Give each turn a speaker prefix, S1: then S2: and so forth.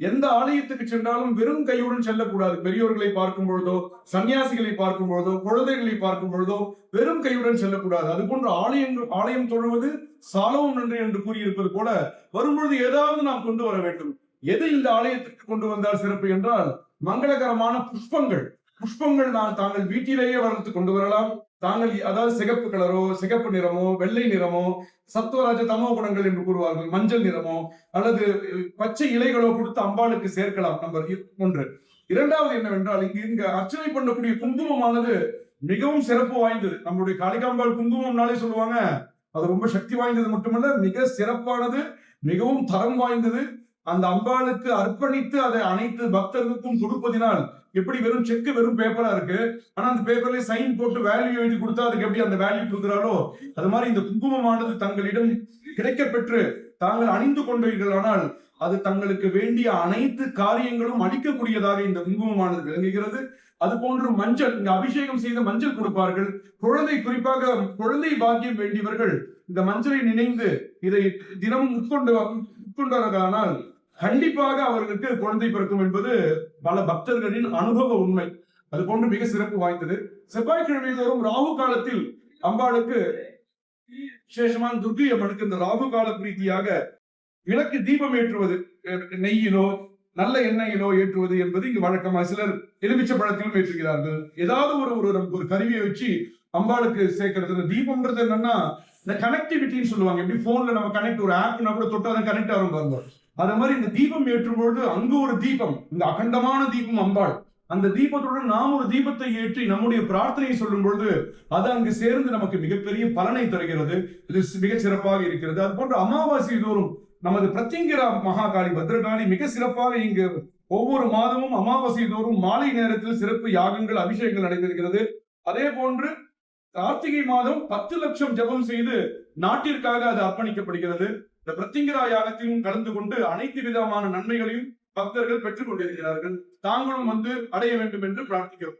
S1: எந்த ஆலயத்துக்கு சென்றாலும் வெறும் கையுடன் செல்லக்கூடாது. பெரியோர்களை பார்க்கும் பொழுதோ, சன்னியாசிகளை பார்க்கும் பொழுதோ, குழந்தைகளை பார்க்கும் பொழுதோ வெறும் கையுடன் செல்லக்கூடாது. அதுபோன்று ஆலயம் தொழுவது சாலவும் நன்று என்று கூறியிருப்பது போல வரும்பொழுது ஏதாவது நாம் கொண்டு வர வேண்டும். எது இந்த ஆலயத்திற்கு கொண்டு வந்தால் சிறப்பு என்றால் மங்களகரமான புஷ்பங்கள். புஷ்பங்கள் தாங்கள் வீட்டிலேயே வளர்த்து கொண்டு வரலாம். தாங்கள் அதாவது சிகப்பு கலரோ, சிகப்பு நிறமோ, வெள்ளை நிறமோ, சத்துவராஜ தமோ குணங்கள் என்று கூறுவார்கள், மஞ்சள் நிறமோ அல்லது பச்சை இலைகளோ கொடுத்து அம்பாளுக்கு சேர்க்கலாம். நம்பர் 1. இரண்டாவது என்னவென்றால் இங்க அர்ச்சனை பண்ணக்கூடிய குங்குமமானது மிகவும் சிறப்பு வாய்ந்தது. நம்முடைய காளிகாம்பாள் குங்குமம்னாலே சொல்லுவாங்க அது ரொம்ப சக்தி வாய்ந்தது மட்டுமல்ல, மிக சிறப்பானது, மிகவும் தரம் வாய்ந்தது. அந்த அம்பாளுக்கு அர்ப்பணித்து அதை அனைத்து பக்தர்களுக்கும் கொடுப்பதினால் எப்படி வெறும் செக்கு வெறும் பேப்பரா இருக்கு, ஆனா அந்த பேப்பர்ல சைன் போட்டு வேல்யூ எழுதி கொடுத்தா அதுக்கு எப்படி அந்த வேல்யூ கொடுக்குறாளோ அது மாதிரி இந்த குங்குமமானது தங்களிடம் கிடைக்க பெற்று தாங்கள் அணிந்து கொண்டீர்களானால் அது தங்களுக்கு வேண்டிய அனைத்து காரியங்களும் அளிக்கக்கூடியதாக இந்த குங்குமமானது விளங்குகிறது. அது போன்று மஞ்சள், இங்க அபிஷேகம் செய்த மஞ்சள் கொடுப்பார்கள். குறிப்பாக குழந்தை பாக்கியம் வேண்டியவர்கள் இந்த மஞ்சளை நினைந்து இதை தினமும் உட்கொண்டவர்களானால் கண்டிப்பாக அவர்களுக்கு குழந்தை பிறக்கும் என்பது பல பக்தர்களின் அனுபவ உண்மை. அது போன்று மிக சிறப்பு வாய்ந்தது. செவ்வாய்க்கிழமை தோறும் ராகு காலத்தில் அம்பாளுக்கு விசேஷமான துர்க்கை அம்மனுக்கு இந்த ராகு கால பிரீதியாக விளக்கு தீபம் ஏற்றுவது, நெய்யிலோ நல்ல எண்ணெயிலோ ஏற்றுவது என்பது இங்கு வழக்கமாக. சிலர் எலுமிச்சை பழத்திலும் ஏற்றுகிறார்கள். ஏதாவது ஒரு கருவியை வச்சு அம்பாளுக்கு சேர்க்கிறது. தீபம்ன்றது என்னன்னா இந்த கனெக்டிவிட்டின்னு சொல்லுவாங்க. எப்படி போன்ல நம்ம கனெக்ட் ஒரு ஆப்னா கூட தொட்டாதான் கனெக்ட் ஆகும் பாருங்க. அதே மாதிரி இந்த தீபம் ஏற்றும் பொழுது அங்கு ஒரு தீபம், இந்த அகண்டமான தீபம் அம்பாள். அந்த தீபத்துடன் நாம் ஒரு தீபத்தை ஏற்றி நம்முடைய பிரார்த்தனையை சொல்லும் பொழுது அது அங்கு சேர்ந்து நமக்கு மிகப்பெரிய பலனை தருகிறது. இது மிக சிறப்பாக இருக்கிறது. அது போன்ற அமாவாசை தோறும் நமது பிரத்யங்கிரா மகாகாளி பத்ரகாளி மிக சிறப்பாக இங்கு ஒவ்வொரு மாதமும் அமாவாசை தோறும் மாலை நேரத்தில் சிறப்பு யாகங்கள், அபிஷேகங்கள் நடைபெறுகிறது. அதே போன்று கார்த்திகை மாதம் 10 லட்சம் ஜபம் செய்து நாட்டிற்காக அது அர்ப்பணிக்கப்படுகிறது. இந்த பிரத்யங்கிரா யாகத்திலும் கலந்து கொண்டு அனைத்து விதமான நன்மைகளையும் பக்தர்கள் பெற்றுக் கொண்டிருக்கிறார்கள். தாங்களும் அடைய வேண்டும் என்று பிரார்த்திக்கிறோம்.